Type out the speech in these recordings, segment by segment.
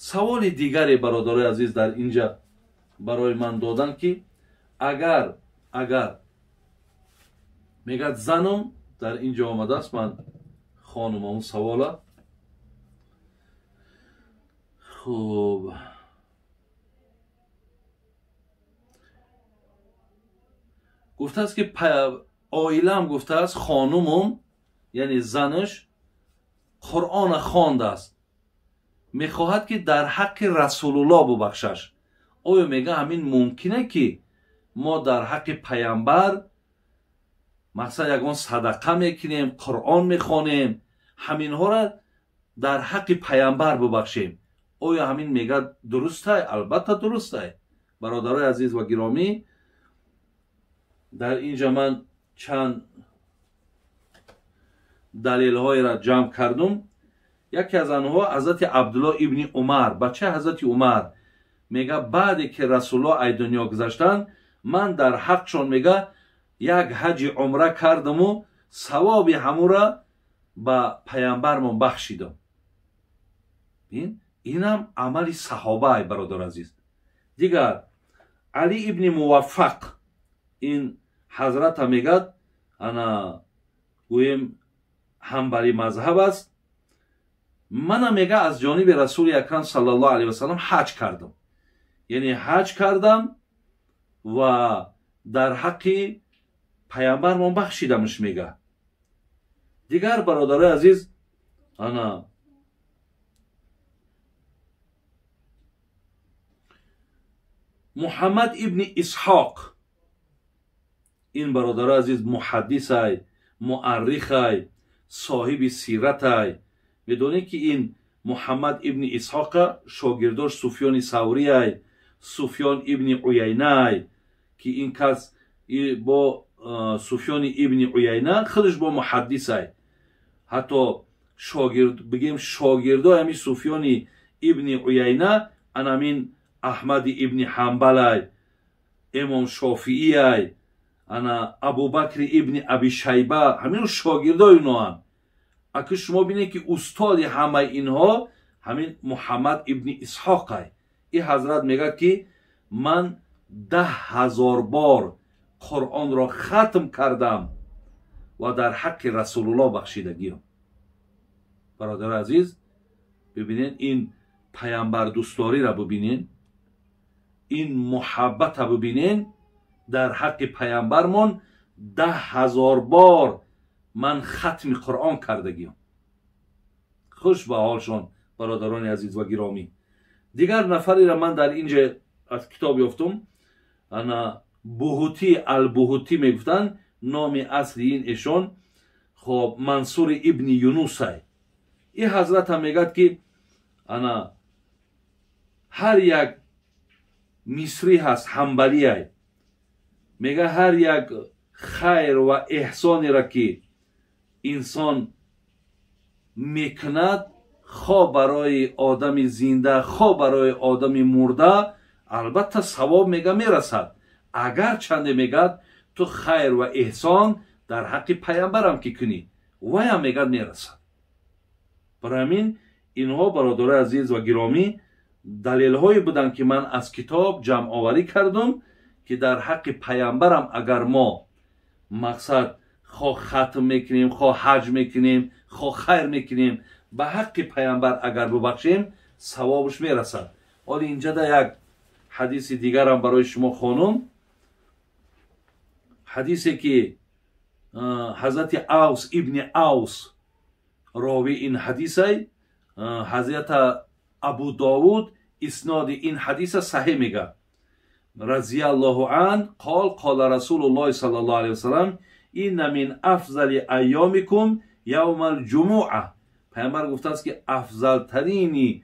سوال دیگری برادرای عزیز در اینجا برای من دادن که اگر میگه زنم در اینجا آمده است، من خانم اون سواله. خوب گفته است که آیله هم گفته است خانمم یعنی زنش قرآن خوانده است، میخواهد که در حق رسول الله ببخشش. آیا میگه همین ممکنه که ما در حق پیامبر مثلا یگان صدقه میکنیم، قرآن میخوانیم، همین ها را در حق پیامبر ببخشیم؟ آیا همین میگه درسته؟ البته درسته. برادرای عزیز و گرامی، در اینجا من چند دلیل های را جمع کردم. یکی از آنها حضرت عبدالله ابن عمر، بچه حضرت عمر، میگه بعدی که رسول الله ای دنیا گذشتن من در حقشون میگه یک حج عمره کردم و ثواب همو را به پیامبرمون بخشیدم. اینم عمل صحابه. برادر عزیز، دیگر علی ابن موفق، این حضرت میگه انا گویم حنبلی مذهب است، من میگه از جانب رسول اکرم صلی الله علیه و سلم حج کردم، یعنی حج کردم و در حق پیامبر من بخشیدمش. میگه دیگر برادرای عزیز، انا محمد ابن اسحاق، این برادرای عزیز محدث ای، مؤرخ ای، صاحب سیرت ای. میدونید که این محمد ابن اسحاق شاگرداش سفیان ثوری ای، سفیان ابن عیینه ای، که این کس با سفیان ابن عیینه خودش با محدث ای. حتی شاگرد بگیم شاگردای همین سفیان ابن عیینه انامین احمد ابن حنبل ای، امام شافعی ای، انا ابوبکر ابن ابی شیبه، همین شاگردای اونا هم. اگه شما بینید که استاد همه اینها همین محمد ابن اسحاق ای. این حضرت میگه که من 10,000 بار قرآن را ختم کردم و در حق رسول الله بخشیدگیم. برادر عزیز ببینید، این پیامبر دوستداری را ببینید، این محبت را ببینید. در حق پیامبرمون 10,000 بار من ختم قرآن کردگیم. خوش به حالشون برادران عزیز و گرامی. دیگر نفری را من در اینجا از کتاب یافتم، انا بهوتی البهوتی میگفتن، نام اصلی این ایشون خب منصور ابن یونس ای. این حضرت هم میگد که انا هر یک مصری هست حنبلی ای، میگه هر یک خیر و احسانی را که انسان میکند، خواه برای آدم زنده خواه برای آدم مرده، البته ثواب میگه میرسد. اگر چنده میگه تو خیر و احسان در حق پیامبرم که کنی، وی هم میگه میرسد. برای همین اینها برادر عزیز و گرامی دلیل هایی بودن که من از کتاب جمع آوری کردم که در حق پیامبرم اگر ما مقصد خواه ختم میکنیم، خواه حج میکنیم، خواه خیر میکنیم، به حق پیامبر اگر ببخشیم ثوابش میرسد. حالا اینجا در یک حدیث دیگر هم برای شما خوانم، حدیثی که حضرت اوس ابن اوس راوی این حدیث ای، حضرت ابو داود اسناد این حدیث صحیح میگه. رضی الله عنه قال قال رسول الله صلی الله علیه وسلم این من افضل ایامکم یوم الجمعه. پیامبر گفته است که افضل ترین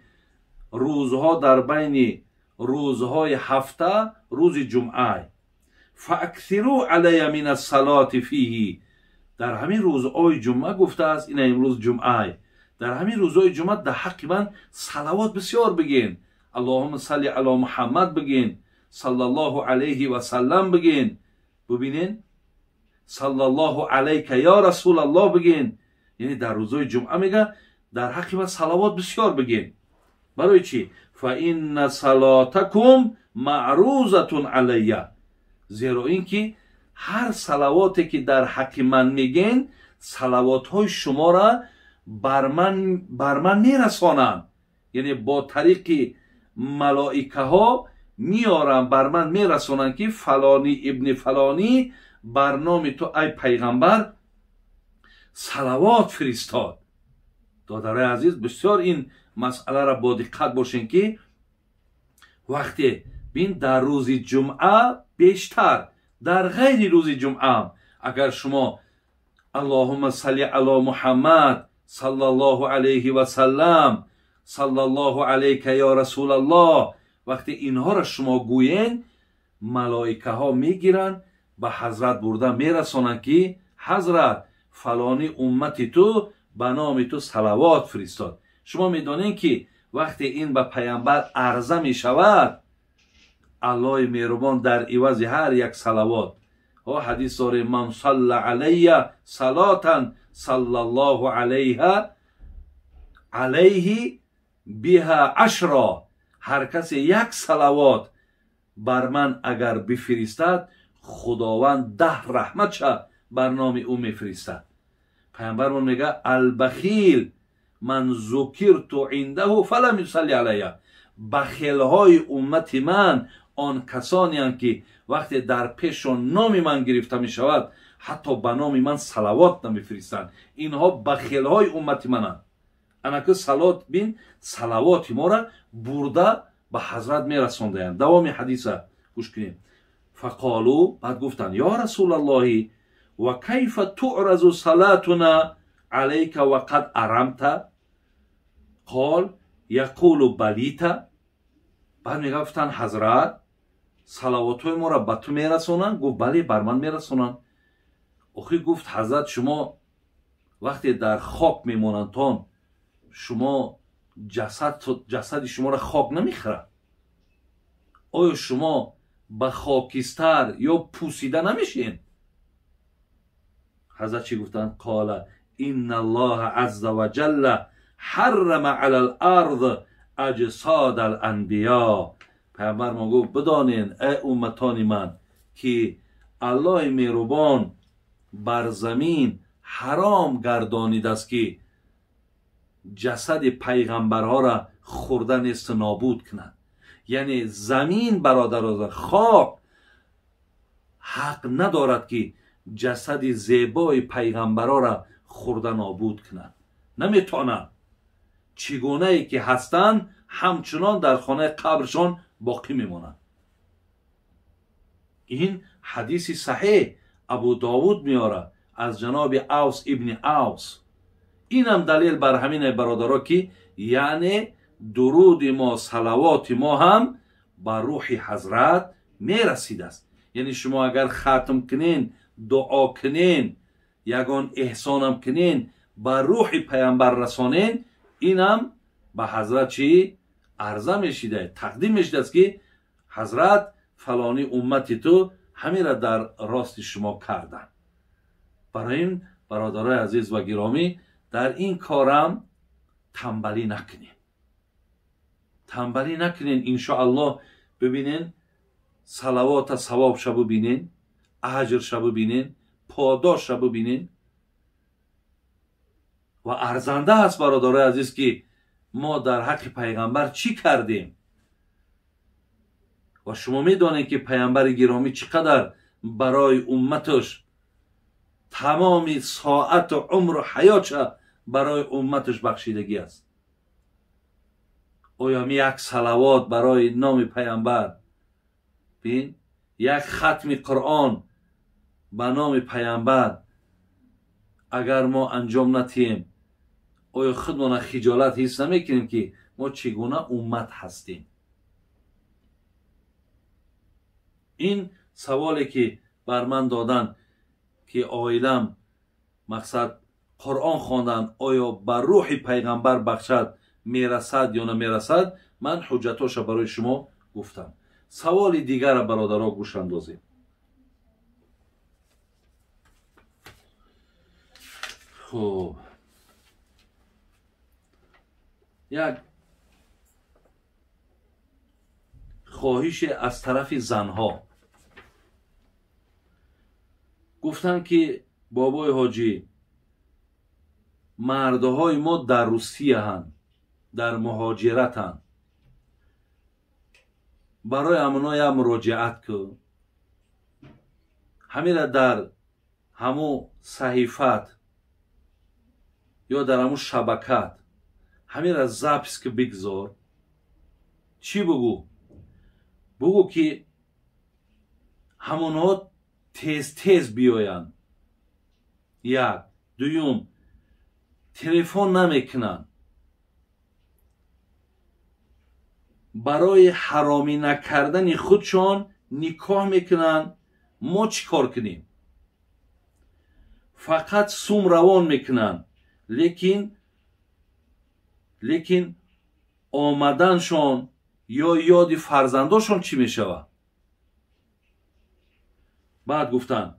روزها در بین روزهای هفته روز جمعه. فاکثروا علی من الصلاه فیه. در همین روزهای جمعه گفته است، این امروز جمعه، در همین روزهای جمعه در حق من صلوات بسیار بگین. اللهم صل علی محمد بگین، صلی الله علیه و سلم بگین. ببینین، صلی الله علیک یا رسول الله بگین. یعنی در روزهای جمعه میگه در حق من صلوات بسیار بگین. برای چی؟ فإن صلاتكم معروضة علی. زیرا اینکه هر صلواتی که در حق من میگین صلوات های شما را بر من میرسانند، یعنی با طریق ملائکه ها میارن بر من میرسانند که فلانی ابن فلانی بر نام تو ای پیغمبر صلوات فرستاد. دادرای عزیز، بسیار این مسئله را با دقت باشین که وقتی بین در روز جمعه بیشتر، در غیر روز جمعه اگر شما اللهم صل علی محمد صلی الله علیه و سلم صلی الله علیک یا رسول الله، وقتی اینها را شما گویین ملائکه ها میگیرن به حضرت برده میرسانند که حضرت فلانی امتی تو به نام تو صلوات فرستاد. شما میدانید که وقتی این به پیامبر عرضه می شود، الله مهربان در عوض هر یک صلوات حدیث داره من صلی علی صلاتا صلی الله علیه بها عشرا، هر کسی یک صلوات بر من اگر بفرستد خداوند 10 رحمت شه بر نام او میفرستد. پیامبر میگه البخیل من ذکرت عنده فلم یصلی علیه. بخیل های امت من آن کسانی هستند که وقتی در پیششان نام من گرفته می شود حتی به نام من صلوات نمیفرستند. اینها بخیل های امت منند. انا که صلات بین صلوات ما را برده به حضرت می رساندند. دوام حدیث گوش کنیم. فقالو، بعد گفتند یا رسول الله و کیف تعرض صلاتنا علیک و قد ارمت؟ قال یقول بلیت. بعد می گفتند حضرت صلوات های ما را به تو می رسانند؟ گفت بله بر من می رسانند. آخه گفت حضرت شما وقتی در خاک می مانند تان شما جسد شما را خاک نمیخورد؟ آیا شما به خاکستر یا پوسیده نمیشین؟ حضرت چی گفتند؟ قال ان الله عز وجل حرم علی الارض اجساد الانبیا. پیامبر ما گفت بدانین ای امتان من که الله مهربان بر زمین حرام گردانیده است که جسد پیغمبرها را خورده نیست نابود کنند. یعنی زمین برادران، خاک حق ندارد که جسد زیبای پیغمبرها را خورده نابود کنند. نمیتونند. چگونه ای که هستند همچنان در خانه قبرشان باقی میمانند. این حدیث صحیح ابو داود میاره از جناب اوس ابن اوس. این هم دلیل بر همین برادرها که یعنی درود ما صلوات ما هم بر روح حضرت میرسید است. یعنی شما اگر ختم کنین، دعا کنین، یگان احسان هم کنین، بر روح پیامبر رسانین، این هم به حضرت چی عرضه میشیده، تقدیم میشیده است که حضرت فلانی امتی تو همین را در راست شما کردن. برای این برادرای عزیز و گرامی در این کارم تنبلی نکنین. تنبلی نکنین. انشاءالله ببینین صلوات ثواب شب ببینین، اجر شب ببینین، پاداش شب ببینین. و ارزنده است برادرای عزیز که ما در حق پیغمبر چی کردیم. و شما میدانید که پیامبر گرامی چقدر برای امتش تمام ساعت و عمر و حیاتش برای امتش بخشیدگی است. آیا یک صلوات برای نام پیامبر، بین یک ختم قرآن به نام پیامبر اگر ما انجام ندهیم آیا خودمان خجالت حس نمیکنیم که ما چگونه امت هستیم؟ این سوالی که بر من دادن که عائلم مقصد قرآن خواندن آیا بر روح پیغمبر بخشد میرسد یا نمیرسد، من حجتاش برای شما گفتم. سوال دیگر برادرها گوش اندازیم. خب یک خواهش از طرف زنها. گفتن که بابای حاجی مردهای ما در روسیه هن، در مهاجرت هن، برای امونا یا مراجعت که همین در همو صحیفت یا در همو شبکت همین را زبس که بگذار. چی بگو؟ بگو که همونها تیز تیز بیاین. یک. دویم تلفن نمیکنن. برای حرامی نکردن خودشان نکاح میکنن. ما چی کار کنیم؟ فقط سوم روان میکنن، لیکن آمدنشان یا یاد فرزنداشون چی میشود؟ بعد گفتن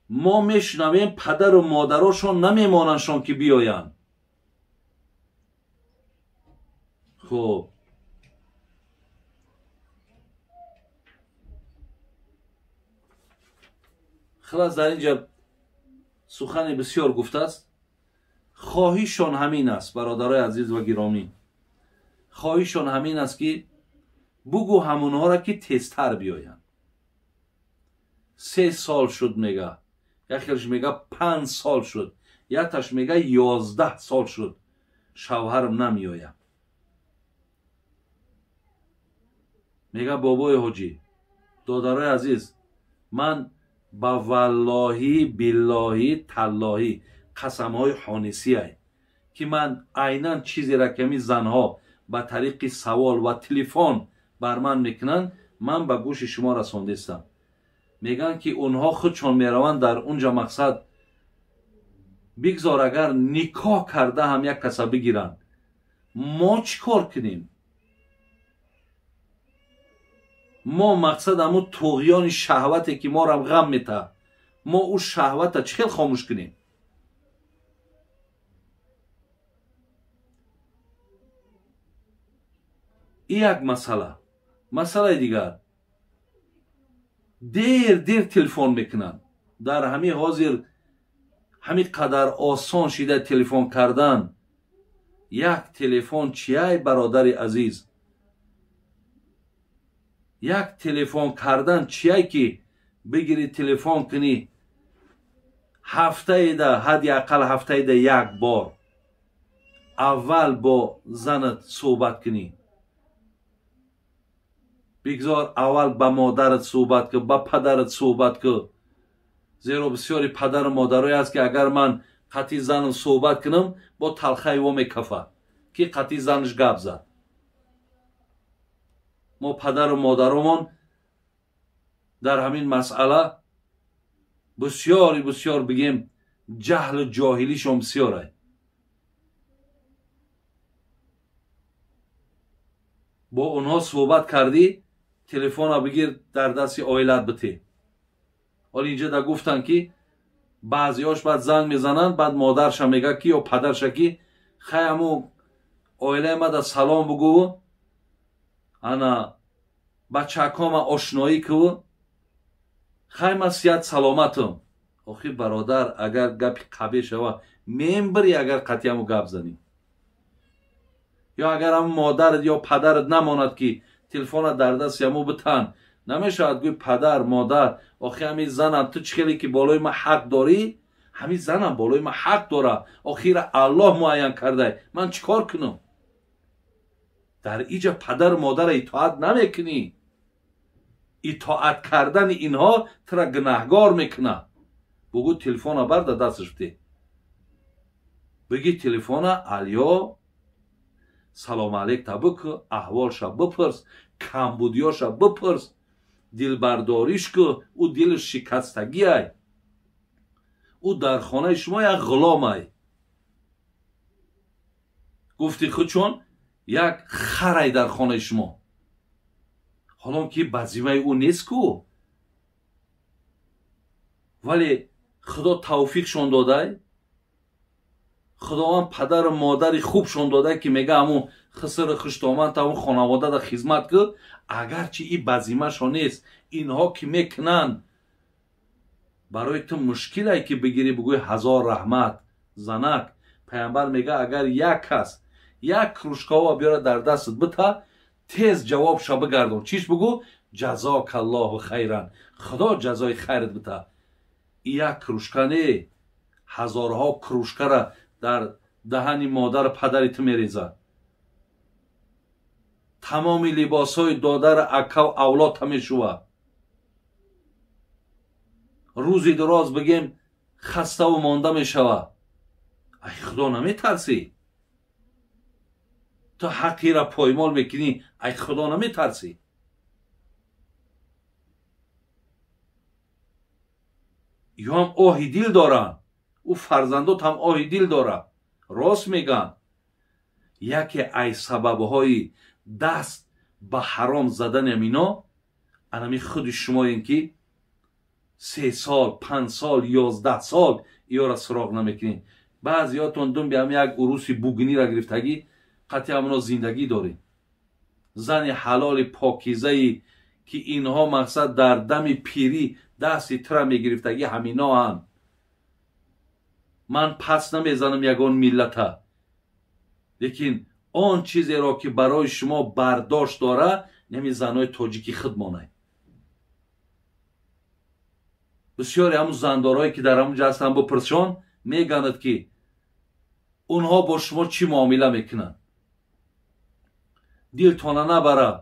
ما میشنویم پدر و مادراشون نمیماننشان که بیاین. خب خلاص در اینجا سخن بسیار گفته است. خواهیشان همین است برادرای عزیز و گرامی، خواهیشان همین است که بگو همونها را که تیزتر بیاین. 3 سال شد میگه، یکیش میگه 5 سال شد، یکیش میگه 11 سال شد شوهرم نمیایم. میگه بابای حاجی دادرای عزیز، من با واللهی باللهی تاللهی قسمهای حانسی ای که من عیناً چیزی را که می زنها با طریق سوال و تلفن بر من میکنن من به گوش شما رساندستم. میگن که اونها خودشان میروند در اونجا مقصد بگذار اگر نکاح کرده هم یک کسا بگیرن. ما چی کار کنیم؟ ما مقصد همون طغیان شهوته که ما را غم میته، ما او شهوت چه خاموش کنیم؟ این یک مسئله دیگر، دیر تلفن میکنن. در همین حاضر همین قدر آسان شده تلفن کردن. یک تلفن چیه برادر عزیز؟ یک تلفن کردن چیه که بگیری تلفن کنی هفته ده، حد اقل هفته ده یک بار اول با زنت صحبت کنی. بگذار اول با مادرت صحبت که، با پدرت صحبت که. زیرا بسیاری پدر و مادرای هست که اگر من قطعی زنم صحبت کنم با تلخی و میکفه که قطعی زنش گپ زد. ما پدر و مادرمان در همین مسئله بسیار بگیم جهل و جاهلیشون بسیاره. با اونها صحبت کردی تلفن ها بگیر در دست آیلت بته. حالا اینجا در گفتن که بعضیاش بعد زنگ میزنن، بعد مادرش میگه کی یا پدرش کی خیمو آیله ما در سلام بگو، انا بچه‌کام آشنایی که خیمه سیاد سلامتم. آخی برادر اگر گپ قبیه شوه میمبری اگر قطعیمو گپ زنی، یا اگر هم مادرت یا پدرت نماند که تلفن در دست یمو بتن، نمیشود گوی پدر مادر آخی همین زنم تو چخیلی که بالای ما حق داری، همین زنم بالای ما حق داره، آخیر الله معین کرده، من چیکار کنم؟ در ایجا پدر مادر اطاعت نمیکنی. اطاعت کردن اینها ترا گناهگار میکنه. بگو تلفن بر در دستش بده، بگی تلفن علیا سلام علیک تا بک، احوالش بپرس، کمبودیاش بپرس، دلبرداریش که او دلش شکستگی ای، او در خانه شما یک غلام ای. گفتی خودشون یک خرای در خانه شما، حالا که بزیمه او نیست کو، ولی خدا توفیق شون داده. خداوند پدر و مادر خوبشون داده که میگه همون خسر خشتامند همون خانواده دا خدمت کرد. اگرچه این بزیمه شون نیست، اینها که میکنن برای تو مشکل ای که بگیری بگوی هزار رحمت زنک. پیامبر میگه اگر یک کس یک کروشکا بیاره در دستت بتا، تیز جواب شو بگردون. چیش بگو؟ جزاک الله خیرا، خدا جزای خیرت بتا. یک کروشکا نه، هزارها کروشکا را در دهن مادر پدرت میریزه. تمام لباس های دادر اکا و اولاد میشوه. روزی دراز بگیم خسته و مانده میشوه. ای خدا نمیترسی؟ تو حقی را پایمال میکنی، ای خدا نمیترسی؟ یا هم آهی دل دارن، او فرزندات هم آهی دل داره. راست میگن. یکی ای سببهای دست به حرام زدن امینا انمی خود شما این که 3 سال 5 سال 11 سال یا را سراغ نمیکنین. بعضیاتون دون بیام یک عروسی بوگنی را گرفتگی قطعی همونا زندگی داری. زن حلال پاکیزه ای که اینها مقصد در دم پیری دستی تر میگرفتگی همینا هم. من پس نمیزنم یگان ملت، لیکن آن چیزی را که برای شما برداشت داره نمی زنهای تاجیکی خودمانه. بسیاری همون زندارهایی که در همون جا هستن بپرسشان میگند که اونها با شما چی معامله میکنن. دلتانه نبره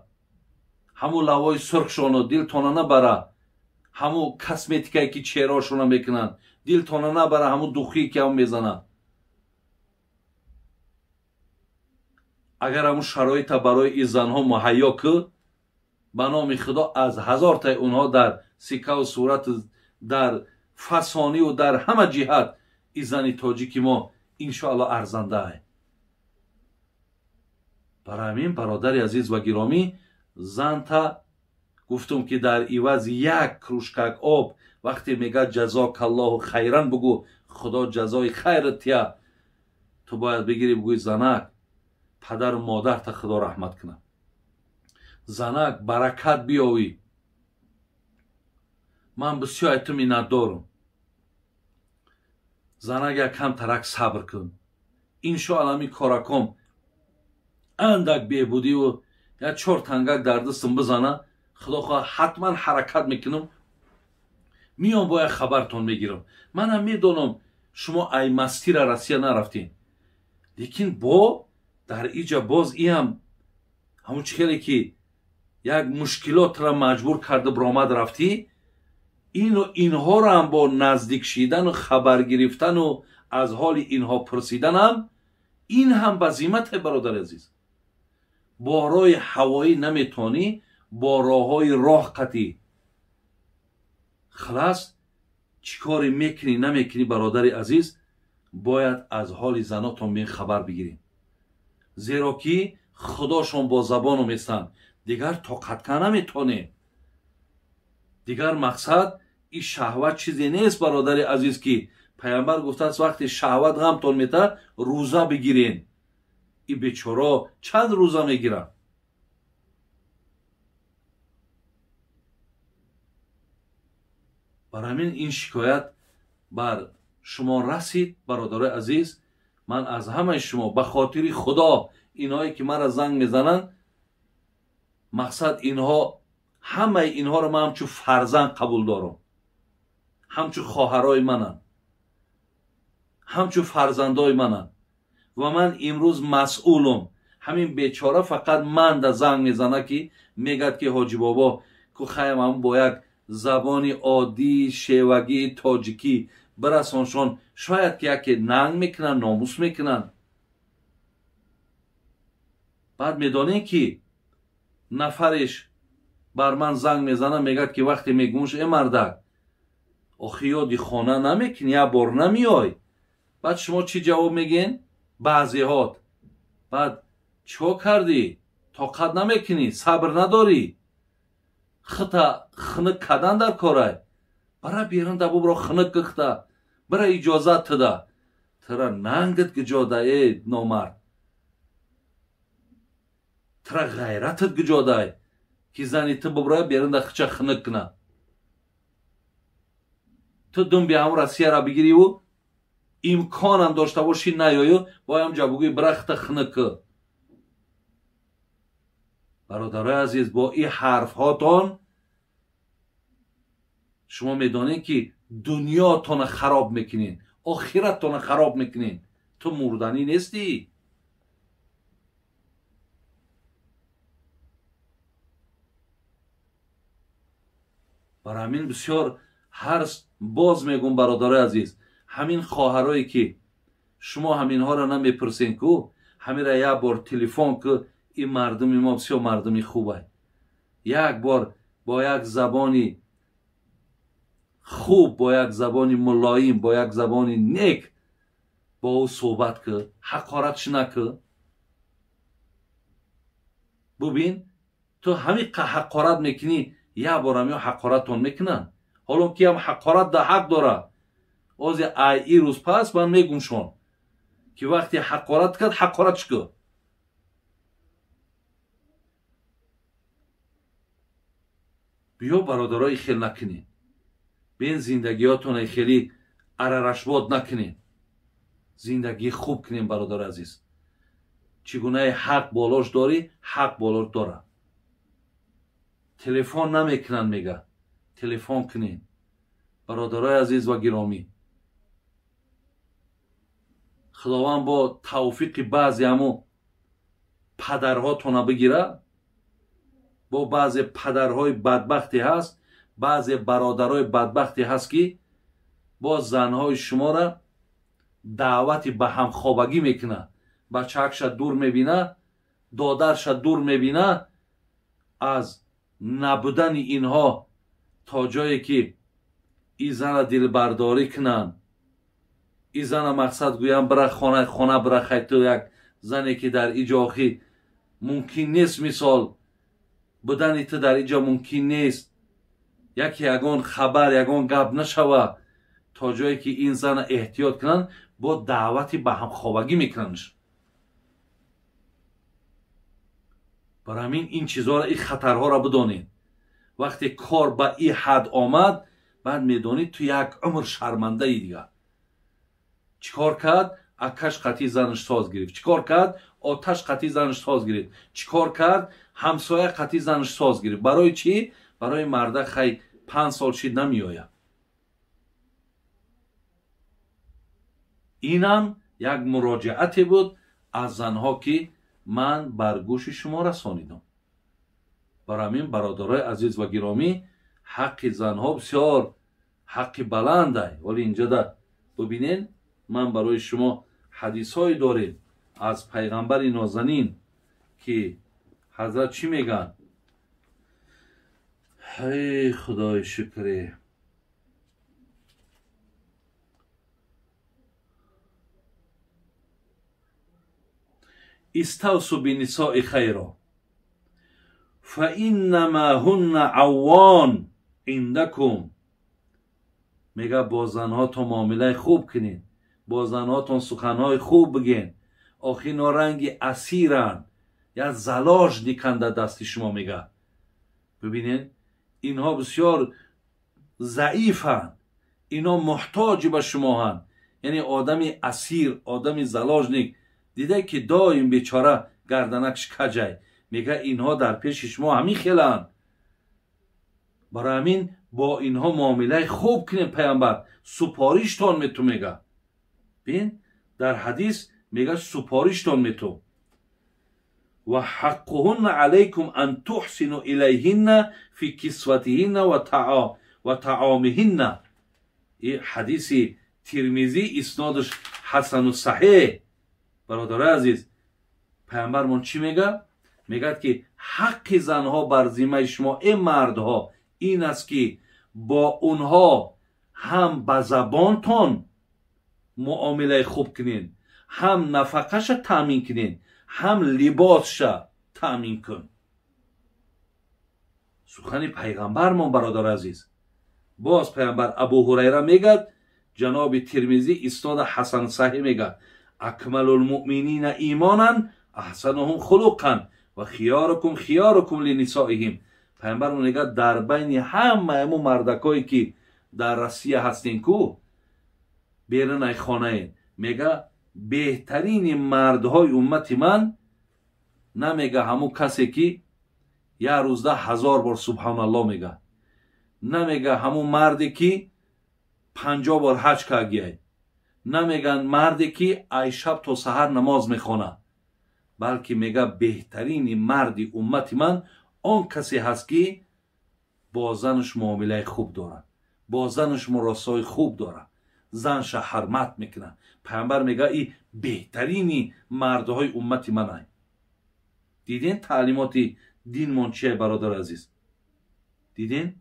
همون لوای سرخشانو، دلتانه نبره همون کسمتیکایی که چهرهاشون میکنن، دلتانه نبره همون دوخی که هم میزنن. اگر همون شرایط برای این زنها مهیا که به نام خدا از 1000 تا اونها در سکه و صورت در فسانی و در همه جهت این زن تاجیکی ما انشاءالله ارزنده ای. برای همین برادر عزیز و گرامی، زن تا گفتم که در عوض یک کروشکک آب وقتی میگه جزاک الله خیرا بگو خدا جزای خیرت تیا، تو باید بگیری بگوی زنک پدر و مادر تا خدا رحمت کنه. زنک برکت بیاوی. من بسیار اطمینان دارم. زنک یک کم ترک صبر کن. انشاءالله می کارکم اندک بیبودی و یا 4 تنگک در دستم بزنه، خدا خواه حتما حرکت میکنم، میام باید خبرتون میگیرم. من هم میدونم شما ای مستی را رسیه نرفتین، لیکن با در ایجا باز ای هم همون چکلی که یک مشکلات را مجبور کرده برآمد رفتی، اینها را هم با نزدیک شیدن و خبر گرفتن و از حال اینها پرسیدن هم، این هم بزیمت برادر عزیز. با راه هوایی نمیتونی، با راه های راه قطعی. خلاص چیکاری میکنی نمیکنی برادر عزیز، باید از حال زناتون بین خبر بگیریم، زیرا که خداشون با زبانو میستن. دیگر طاقت نمیتونه. دیگر مقصد این شهوت چیزی نیست برادر عزیز که پیامبر گفته است وقتی شهوت غمتون میته روزه بگیرین. این بیچاره چند روزه میگیرن؟ برای همین این شکایت بر شما رسید برادر عزیز. من از همه شما به خاطر خدا اینهایی که مرا زنگ میزنن، مقصد اینها همه اینها رو من همچون فرزند قبول دارم، همچون خواهرای منن، همچون فرزندای منن و من امروز مسئولم. همین بیچاره فقط من در زنگ میزنه که میگد که حاجی بابا که خیلی من با یک زبانی عادی شیوگی تاجیکی برسانشان، شاید که یکی ننگ میکنن ناموس میکنن. بعد میدانه که نفرش بر من زنگ میزنه میگد که وقتی میگمش ای مردک آخی یادی خانه نمیکنی یا بار نمیای. بعد شما چی جواب میگین؟ بعضی هات بعد چو کردی؟ طاقت نمیکنی؟ صبر نداری؟ خطا خنک کدن در کاره برای بیرون دبو برا خنک کخته برای اجازت تده ترا ننگت گجاده ای نامرد، ترا غیرتت گجاده ای که زنی تو ببرای بیرون در خچه خنک کنه. تو دنبی هم روسیه را بگیری و امکان هم داشته باشی نیایی باید هم جبوگی برخت خنک. برادرای عزیز، با این حرف هاتون شما میدانید که دنیاتون خراب میکنین، آخرتتون خراب میکنین. تو مردنی نیستی. برای همین بسیار هرس باز میگم برادرای عزیز، همین خواهرایی که شما همین ها را نمیپرسین که همین را یک بار تلفن که این مردمی ما بسیار مردمی خوبه، یک بار با یک زبانی خوب، با یک زبانی ملایم، با یک زبانی نیک با او صحبت که حقارتش نکه. ببین تو همین حقارت میکنی، یک بار هم حقارتون میکنن. حالا که هم حقارت در حق داره، از ای روز پس من میگم شون که وقتی حقارت کرد حقارتش که. بیا برادرای خیلی نکنین، بین زندگیاتون خیلی اررشباد نکنین، زندگی خوب کنین برادر عزیز. چگونه حق بالاش داری، حق بالاش داره. تلفن نمیکنن میگه، تلفن کنین برادرای عزیز و گرامی. خداوند با توفیق بعضی همو پدرهاتون بگیره. با بعضی پدرهای بدبختی هست، بعضی برادرهای بدبختی هست که با زنهای شما را دعوتی به همخوابگی میکنه، بچه‌اش دور میبینه، دادرش دور میبینه. از نبودن اینها تا جایی که این زن دل برداری کنن، این زن مقصد گویم برای خانه برای خیلی تو یک زنی که در اینجا آخی ممکن نیست، مثال بودن تو در اینجا ممکن نیست، یکی یگان خبر یگان گپ نشوه، تا جایی که این زن احتیاط کنن با دعوتی به هم خوابگی میکننش. برای همین این چیزها را، این خطرها را بدانید. وقتی کار به این حد آمد، بعد میدانید تو یک عمر شرمنده ای دیگه. چیکار کرد؟ اکش قطعی زنش ساز گرفت. چیکار کرد؟ آتش قطعی زنش ساز گرفت. چیکار کرد؟ همسایه قطعی زنش ساز گرفت. برای چی؟ برای مرده خی 5 سال شید نمی آید. اینم یک مراجعتی بود از زنها که من بر گوش شما رسانیدم. برای همین برادرای عزیز و گرامی، حق زنها بسیار حق بلنده. ولی اینجا ده ببینین، من برای شما حدیث های داریم از پیغمبر نازنین که حضرت چی میگن؟ ای خدای شکره، استوصوا بالنساء خیرا فانما هن عوان عندکم. میگه با زنهاتون معامله خوب کنین، با زنهاتون سخنهای خوب بگین. آخه اینا رنگ اسیرن یا زلاج دیکنده دست شما. میگه ببینین اینها بسیار ضعیفن، اینا محتاج به شما هن. یعنی آدمی اسیر، آدمی زلاج نیک دیده که دایم بیچاره گردنکش کجای. میگه اینها در پیش شما همین خیلن. برای همین با اینها معامله خوب کنین. پیامبر سپاریشتان میتو میگه. بین در حدیث میگه سپاریشتان میتو. و حقهن علیکم ان تحسنوا الیهن فی کسوتهن و طعامهن. این حدیث ترمذی اسنادش حسن و صحیح. برادر عزیز، پیامبر من چی میگه؟ میگه که حق زنها بر ذمه شما ای مردها این است که با اونها هم به زبانتون معامله خوب کنین، هم نفقش تامین کنین، هم لباسش تامین کن. سخن پیغمبر من برادر عزیز. باز پیغمبر ابو هریره میگه جناب ترمذی اسناد حسن صحیح میگه اکمل المؤمنین ایمانا احسنهم خلقا و خیارکم خیارکم لنسائهم. پیامبر میگه در بین همه امو مردکایی که در روسیه هستین کو بیرون ای خانه، میگه بهترین مردهای امت من نمیگه همو کسی که یا روزده 1000 بار سبحان الله میگه، نمیگه همو مردی که 50 بار حج کردی، نمیگن مردی که ای شب تا سحر نماز میخونه، بلکه میگه بهترین مردی امت من آن کسی هست که با زنش معامله خوب داره، با زنش مراسای خوب داره، زنش حرمت میکنه. پیامبر میگه ای بهترین مردهای امت من هست. دیدین تعلیمات دین من چیه برادر عزیز؟ دیدین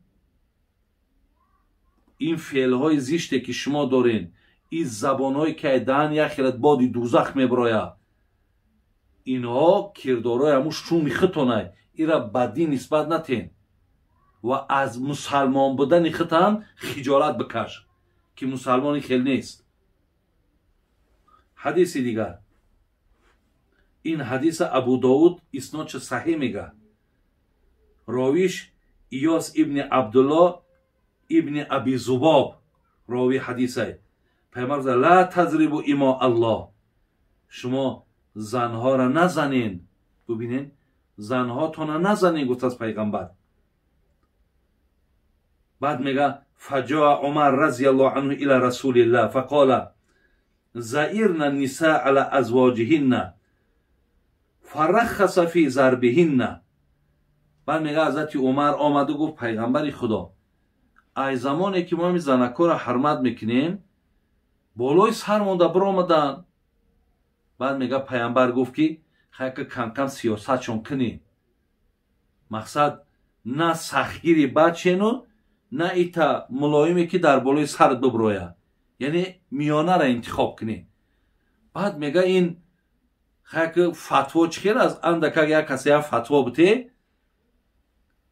این فعل های زشتی که شما دارین، این زبان هایی که دهن یخیرت بادی دوزخ میبراید، اینها کردارای همون شومی خطانه، ایرا بدی نسبت نتین و از مسلمان بودن خط هم خجالت بکش که مسلمانی خیلی نیست. حدیث دیگر، این حدیث ابو داود اسنادش صحیح میگه، راویش ایاس ابن عبدالله ابن ابی زباب راوی حدیثه. پیامبر گفت لا تضربوا اما الله، شما زنها را نزنین. ببینین زنها تون نزنین گفت از پیغمبر. بعد میگه فجاء عمر رضی الله عنه الى رسول الله فقال زئرن النساء على ازواجهن فرخص فی ضربهن. بعد میگه حضرت عمر آمد و گفت پیغمبر خدا ای زمانی که ما این زنکا را حرمت میکنیم بالای سر مونده برآمدن. بعد میگه پیامبر گفت که خیلی کم کم سیاست چون کنی، مقصد نه سختگیری بچینو نه ایتا ملایمی که در بالای سرت ببروید، یعنی میانه را انتخاب کنی. بعد میگه این خیلی فتوا چخیر از اندکه یک کسی فتوا بته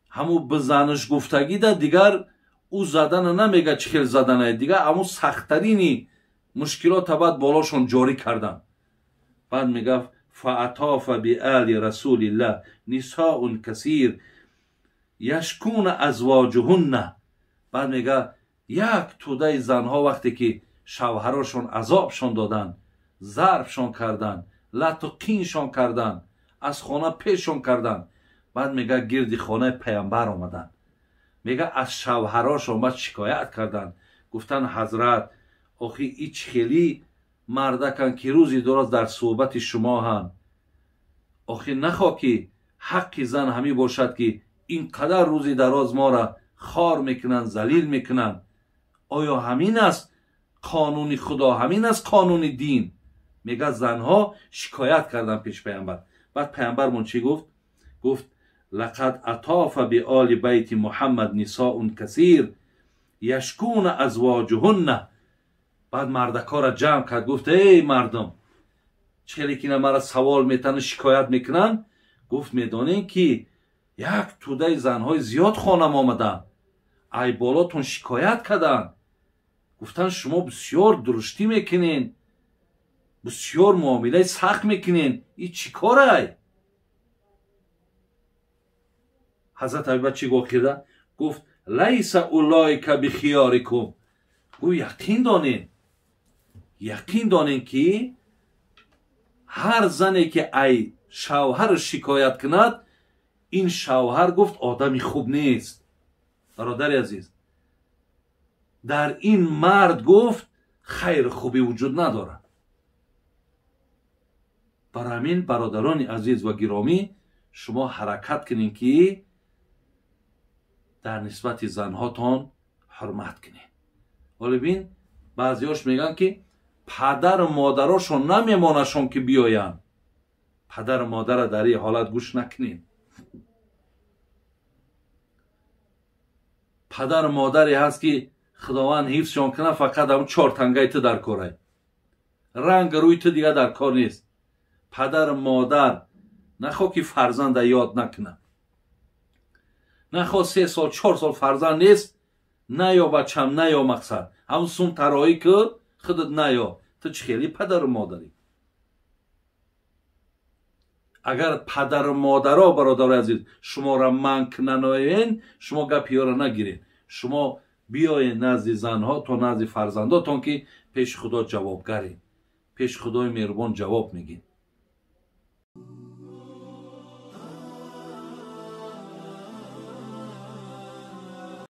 همو بزنش گفتگی ده دیگر او زدن نمیگه چخیر زدنه دیگر همو سختترینی مشکلات بعد بالاشون جاری کردن. بعد میگه فاطاف بآل رسول الله نساء کثیر یشکون ازواجهن. بعد میگه یک توده زنها وقتی که شوهرشون عذابشون دادن، ضربشون کردن، لط و قینشون کردن، از خانه پیششون کردن، بعد میگه گرد خانه پیامبر آمدن، میگه از شوهراشون بعد شکایت کردن، گفتن حضرت آخی ایچ خیلی مردکن که روزی دراز در صحبت شما هم، آخی نخوا که حق زن همی باشد که اینقدر روزی دراز ما را خار میکنن، ذلیل میکنن. آیا همین است قانون خدا؟ همین است قانون دین؟ میگه زنها شکایت کردن پیش پیامبر. بعد پیامبر من چی گفت؟ گفت لقد اطاف بآل بیت محمد نساء کثیر یشکون ازواجهن. بعد مردکا را جمع کرد گفت ای مردم چلی که مرا سوال میتن شکایت میکنن، گفت میدانین که یک توده زنهای زیاد خانم آمدن، ای بالاتون شکایت کردن، گفتن شما بسیار درشتی میکنین، بسیار معامله سخت میکنین، این چی کاره؟ حضرت ابوبکر چی گفت کرده؟ گفت لیس اولئک بخیارکم. گو یقین دانین که هر زنی که ای شوهر شکایت کند این شوهر گفت آدمی خوب نیست. برادر عزیز در این مرد گفت خیر خوبی وجود نداره. برای همین برادران عزیز و گرامی شما حرکت کنین که در نسبت زنهاتان حرمت کنین. ولی بین بعضیاش میگن که پدر و مادراشون نمیمانشون که بیاین. پدر و مادر در این حالت گوش نکنین. پدر و مادری هست که خداوند حفظشون کنه، فقط هم 4 تنگه تو در کاره، رنگ روی تو دیگه در کار نیست. پدر و مادر نخواه که فرزند یاد نکنه، نخواه 3 سال 4 سال فرزند نیست наё бачам, наё мақсад, ҳам сум тароӣ ки худат наё. ту чӣ хеле падару модарӣ? агар падару модаро, бародари азиз, шуморо манк наноявен, шумо гапи ёро нагиред. шумо биёед назди занҳо, то назди фарзандотон ки пеши худо ҷавобгаред. пеши худои меҳрубон ҷавоб мегед.